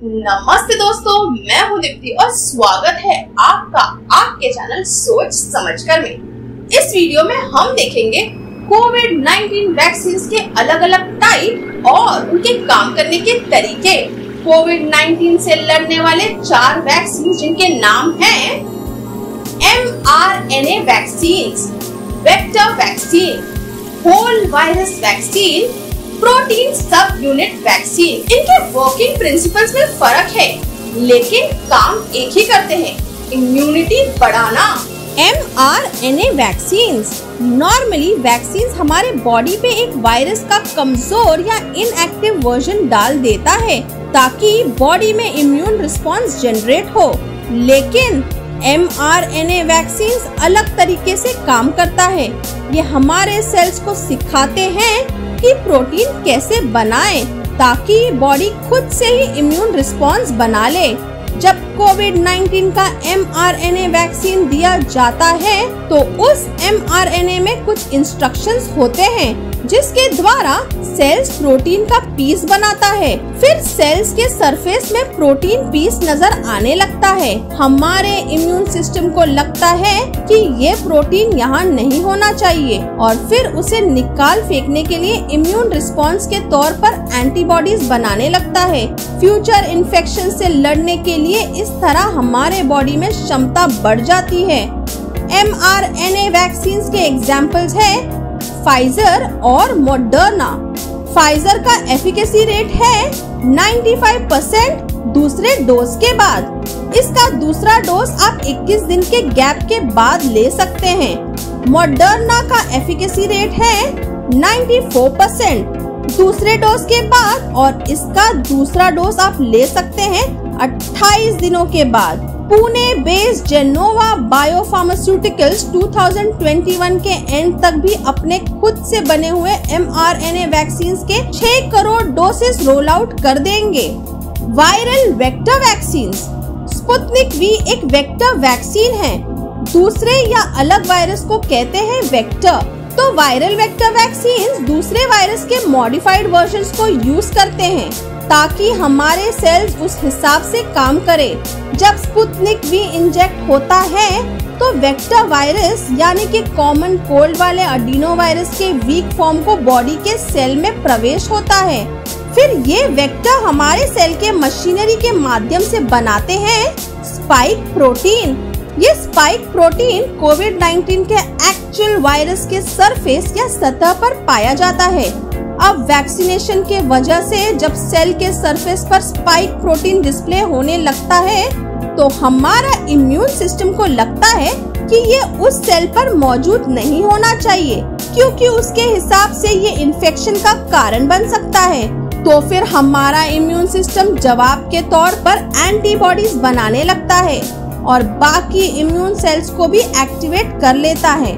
नमस्ते दोस्तों, मैं हूं दीप्ति और स्वागत है आपका आपके चैनल सोच समझकर में। इस वीडियो में हम देखेंगे कोविड-19 वैक्सीन के अलग अलग टाइप और उनके काम करने के तरीके। कोविड-19 से लड़ने वाले 4 वैक्सीन जिनके नाम हैं mRNA vaccine, vector vaccine, whole virus vaccine, protein sub unit vaccine. इनके वर्किंग प्रिंसिपल्स में फर्क है, लेकिन काम एक ही करते हैं, इम्यूनिटी बढ़ाना। mRNA वैक्सीन्स नॉर्मली वैक्सीन्स हमारे बॉडी पे एक वायरस का कमजोर या इनएक्टिव वर्जन डाल देता है ताकि बॉडी में इम्यून रिस्पांस जनरेट हो, लेकिन mRNA वैक्सीन्स अलग तरीके से काम करता है। ये हमारे सेल्स को सिखाते हैं कि प्रोटीन कैसे बनाएं ताकि बॉडी खुद से ही इम्यून रिस्पांस बना ले। जब कोविड-19 का mRNA वैक्सीन दिया जाता है तो उस mRNA में कुछ इंस्ट्रक्शंस होते हैं जिसके द्वारा सेल्स प्रोटीन का पीस बनाता है। फिर सेल्स के सरफेस में प्रोटीन पीस नजर आने लगता है। हमारे इम्यून सिस्टम को लगता है कि ये प्रोटीन यहाँ नहीं होना चाहिए और फिर उसे निकाल फेंकने के लिए इम्यून रिस्पांस के तौर पर एंटीबॉडीज बनाने लगता है। फ्यूचर इन्फेक्शन से लड़ने के लिए इस तरह हमारे बॉडी में क्षमता बढ़ जाती है। mRNA वैक्सीन के एग्जाम्पल्स है फाइजर और मॉडर्ना। फाइजर का एफिकेसी रेट है 95% दूसरे डोज के बाद। इसका दूसरा डोज आप 21 दिन के गैप के बाद ले सकते हैं। मॉडर्ना का एफिकेसी रेट है 94% दूसरे डोज के बाद और इसका दूसरा डोज आप ले सकते हैं 28 दिनों के बाद। पुणे बेस्ड जेनोवा बायोफार्मास्यूटिकल्स 2021 के एंड तक भी अपने खुद से बने हुए mRNA वैक्सीन के 6 करोड़ डोसेस रोल आउट कर देंगे। Viral vector vaccine, Sputnik V एक वेक्टर वैक्सीन है। दूसरे या अलग वायरस को कहते हैं वेक्टर। तो वायरल वेक्टर वैक्सीन दूसरे वायरस के मॉडिफाइड वर्जन्स को यूज करते हैं ताकि हमारे सेल्स उस हिसाब से काम करे। जब स्पुतनिक वी इंजेक्ट होता है तो वेक्टर वायरस यानी कि कॉमन कोल्ड वाले एडिनो वायरस के वीक फॉर्म को बॉडी के सेल में प्रवेश होता है। फिर ये वेक्टर हमारे सेल के मशीनरी के माध्यम से बनाते हैं स्पाइक प्रोटीन। ये स्पाइक प्रोटीन कोविड-19 के एक्चुअल वायरस के सरफेस या सतह पर पाया जाता है। अब वैक्सीनेशन के वजह से जब सेल के सरफेस पर स्पाइक प्रोटीन डिस्प्ले होने लगता है तो हमारा इम्यून सिस्टम को लगता है कि ये उस सेल पर मौजूद नहीं होना चाहिए क्योंकि उसके हिसाब से ये इन्फेक्शन का कारण बन सकता है। तो फिर हमारा इम्यून सिस्टम जवाब के तौर पर एंटीबॉडीज बनाने लगता है और बाकी इम्यून सेल्स को भी एक्टिवेट कर लेता है।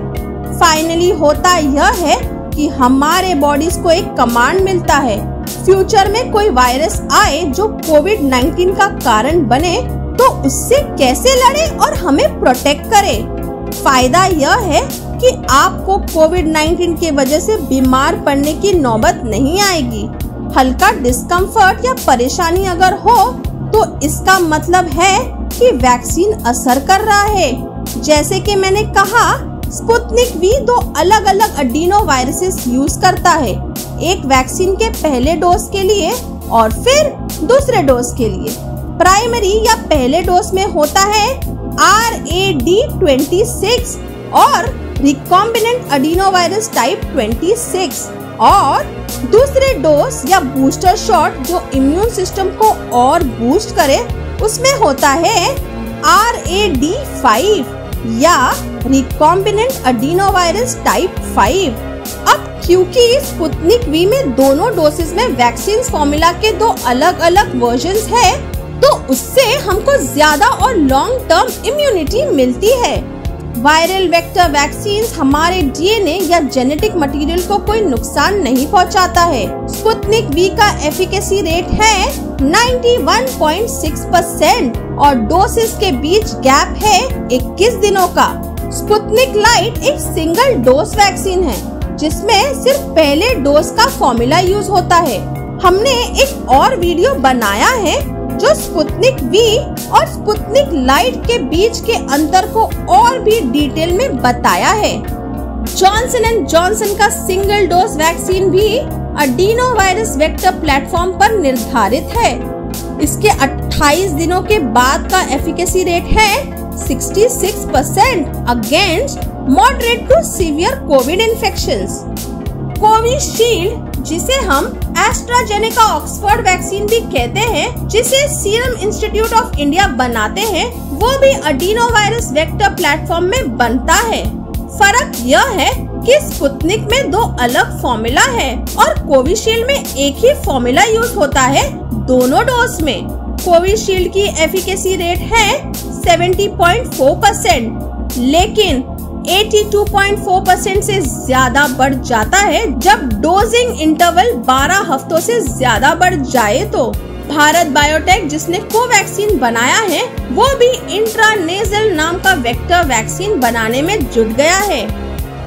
फाइनली होता यह है कि हमारे बॉडीज को एक कमांड मिलता है, फ्यूचर में कोई वायरस आए जो कोविड-19 का कारण बने तो उससे कैसे लड़े और हमें प्रोटेक्ट करे। फायदा यह है कि आपको कोविड-19 के वजह से बीमार पड़ने की नौबत नहीं आएगी। हल्का डिस्कम्फर्ट या परेशानी अगर हो तो इसका मतलब है कि वैक्सीन असर कर रहा है। जैसे कि मैंने कहा, स्पुतनिक वी 2 अलग अलग एडिनो वायरसेस यूज करता है, एक वैक्सीन के पहले डोज के लिए और फिर दूसरे डोज के लिए। प्राइमरी या पहले डोज में होता है RAD26 और रिकॉम्बिनेंट एडिनो वायरस टाइप 26 और दूसरे डोज या बूस्टर शॉट जो इम्यून सिस्टम को और बूस्ट करे उसमें होता है RAD5 या रिकॉम्बिनेंट एडिनो वायरस टाइप 5। अब क्योंकि स्पुतनिक वी में दोनों डोसेस में वैक्सीन फॉर्मूला के 2 अलग अलग वर्जन्स है तो उससे हमको ज्यादा और लॉन्ग टर्म इम्यूनिटी मिलती है। वायरल वेक्टर वैक्सीन हमारे डीएनए या जेनेटिक मटेरियल को कोई नुकसान नहीं पहुंचाता है। स्पुतनिक वी का एफिकेसी रेट है 91.6% और डोसेस के बीच गैप है 21 दिनों का। स्पुतनिक लाइट एक सिंगल डोज वैक्सीन है जिसमें सिर्फ पहले डोज का फॉर्मूला यूज होता है। हमने एक और वीडियो बनाया है जो स्पुतनिक वी और स्पुतनिक लाइट के बीच के अंतर को और भी डिटेल में बताया है। जॉनसन एंड जॉनसन का सिंगल डोज वैक्सीन भी एडिनो वायरस वेक्टर प्लेटफॉर्म पर निर्धारित है। इसके 28 दिनों के बाद का एफिकेसी रेट है 66% against moderate to severe covid infections. Covishield, जिसे हम एस्ट्राजेनेका ऑक्सफोर्ड वैक्सीन भी कहते हैं, जिसे सीरम इंस्टीट्यूट ऑफ इंडिया बनाते हैं, वो भी एडिनो वायरस वेक्टर प्लेटफॉर्म में बनता है। फर्क यह है कि स्पुतनिक में 2 अलग फॉर्मूला है और कोविशील्ड में एक ही फॉर्मूला यूज होता है दोनों डोज में। कोविशील्ड की एफिकेसी रेट है 70.4%, लेकिन 82.4% से ज्यादा बढ़ जाता है जब डोजिंग इंटरवल 12 हफ्तों से ज्यादा बढ़ जाए तो। भारत बायोटेक, जिसने कोवैक्सीन बनाया है, वो भी इंट्रानेजल नाम का वेक्टर वैक्सीन बनाने में जुट गया है।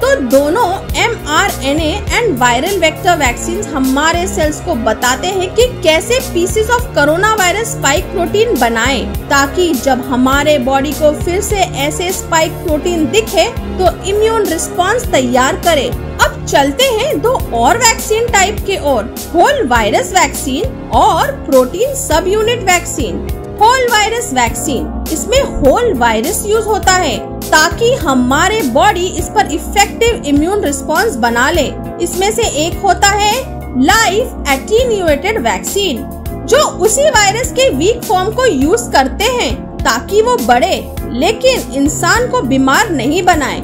तो दोनों mRNA and viral vector vaccine हमारे सेल्स को बताते हैं कि कैसे pieces of corona virus spike protein बनाएं, ताकि जब हमारे बॉडी को फिर से ऐसे स्पाइक प्रोटीन दिखे तो इम्यून रिस्पांस तैयार करे। अब चलते हैं 2 और वैक्सीन टाइप के ओर, होल वायरस वैक्सीन और protein sub unit vaccine. Whole virus vaccine, इसमें होल वायरस यूज होता है ताकि हमारे बॉडी इस पर इफेक्टिव इम्यून रिस्पांस बना ले। इसमें से एक होता है लाइव एटीन्यूएटेड वैक्सीन, जो उसी वायरस के वीक फॉर्म को यूज करते हैं ताकि वो बढ़े लेकिन इंसान को बीमार नहीं बनाए।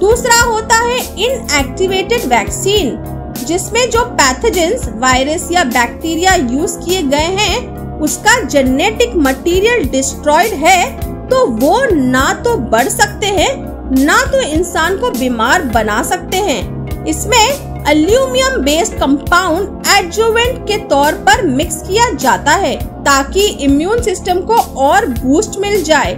दूसरा होता है इनएक्टिवेटेड वैक्सीन, जिसमें जो पैथोजेंस वायरस या बैक्टीरिया यूज किए गए हैं उसका जेनेटिक मटेरियल डिस्ट्रॉयड है, तो वो ना तो बढ़ सकते हैं ना तो इंसान को बीमार बना सकते हैं। इसमें एल्यूमिनियम बेस्ड कंपाउंड एडजुवेंट के तौर पर मिक्स किया जाता है ताकि इम्यून सिस्टम को और बूस्ट मिल जाए।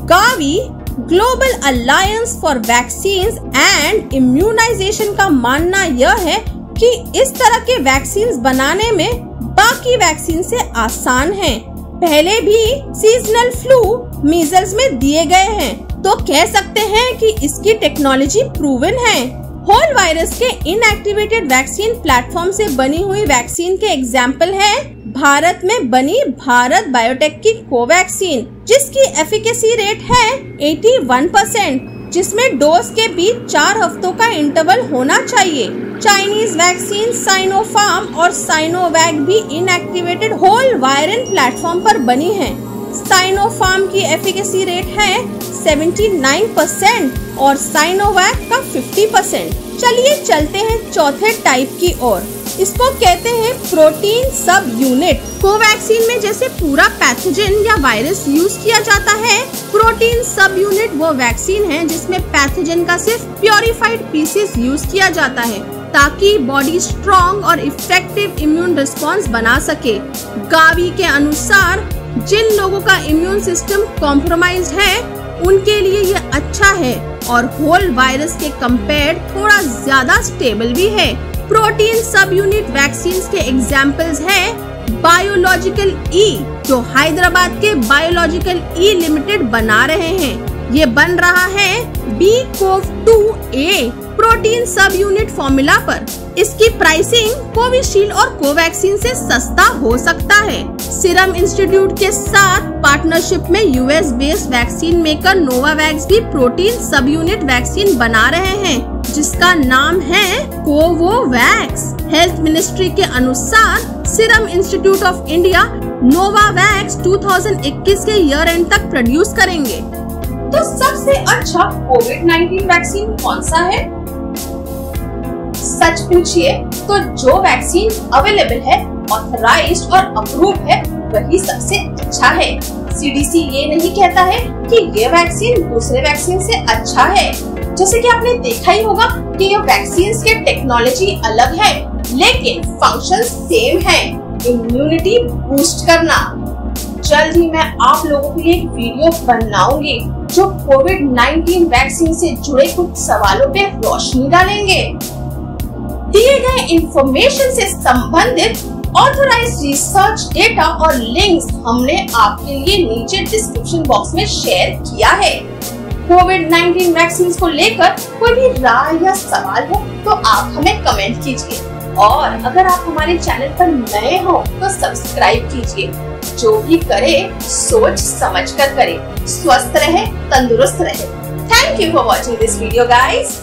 Gavi, Global Alliance for Vaccines and Immunization का मानना यह है कि इस तरह के वैक्सीन्स बनाने में बाकी वैक्सीन से आसान है। पहले भी सीजनल फ्लू मीजल्स में दिए गए हैं, तो कह सकते हैं कि इसकी टेक्नोलॉजी प्रूवन है। होल वायरस के इनएक्टिवेटेड वैक्सीन प्लेटफॉर्म से बनी हुई वैक्सीन के एग्जाम्पल है भारत में बनी भारत बायोटेक की कोवैक्सीन, जिसकी एफिकेसी रेट है 81%, जिसमें डोज के बीच 4 हफ्तों का इंटरवल होना चाहिए। चाइनीज वैक्सीन साइनोफार्म और साइनोवैक भी इनएक्टिवेटेड होल वायरल प्लेटफॉर्म पर बनी है। साइनोफार्म की एफिकेसी रेट है 79% और साइनोवैक का 50%। चलिए चलते हैं चौथे टाइप की ओर, इसको कहते हैं प्रोटीन सब यूनिट। कोवैक्सीन में जैसे पूरा पैथोजन या वायरस यूज किया जाता है, प्रोटीन सब यूनिट वो वैक्सीन है जिसमें पैथोजन का सिर्फ प्योरिफाइड पीसेस यूज किया जाता है ताकि बॉडी स्ट्रॉन्ग और इफेक्टिव इम्यून रिस्पांस बना सके। गावी के अनुसार जिन लोगों का इम्यून सिस्टम कॉम्प्रोमाइज्ड है उनके लिए ये अच्छा है और होल वायरस के कंपेयर थोड़ा ज्यादा स्टेबल भी है। प्रोटीन सब यूनिट वैक्सीन के एग्जाम्पल्स हैं बायोलॉजिकल ई, जो हैदराबाद के बायोलॉजिकल ई लिमिटेड बना रहे हैं। ये बन रहा है BCOV2A protein sub unit formula पर। इसकी प्राइसिंग कोविशील्ड और कोवैक्सीन से सस्ता हो सकता है। सीरम इंस्टीट्यूट के साथ पार्टनरशिप में US based vaccine maker Novavax भी प्रोटीन सब यूनिट वैक्सीन बना रहे हैं, जिसका नाम है कोवोवैक्स। हेल्थ मिनिस्ट्री के अनुसार serum institute of India Novavax 2021 के ईयर एंड तक प्रोड्यूस करेंगे। तो सबसे अच्छा कोविड-19 वैक्सीन कौन सा है? सच पूछिए तो जो वैक्सीन अवेलेबल है, ऑथराइज्ड और अप्रूव है, वही सबसे अच्छा है। CDC ये नहीं कहता है कि ये वैक्सीन दूसरे वैक्सीन से अच्छा है। जैसे कि आपने देखा ही होगा कि ये वैक्सीन के टेक्नोलॉजी अलग है लेकिन फंक्शन सेम है, इम्यूनिटी बूस्ट करना। जल्द ही मैं आप लोगों के लिए एक वीडियो बनाऊंगी जो कोविड-19 वैक्सीन से जुड़े कुछ सवालों पे रोशनी डालेंगे। दिए गए इंफॉर्मेशन से संबंधित ऑथराइज्ड रिसर्च डेटा और लिंक्स हमने आपके लिए नीचे डिस्क्रिप्शन बॉक्स में शेयर किया है। कोविड-19 वैक्सीन को लेकर कोई भी राय या सवाल हो तो आप हमें कमेंट कीजिए और अगर आप हमारे चैनल पर नए हो तो सब्सक्राइब कीजिए। जो भी करे सोच समझकर करे, स्वस्थ रहे, तंदुरुस्त रहे। Thank you for watching this video guys.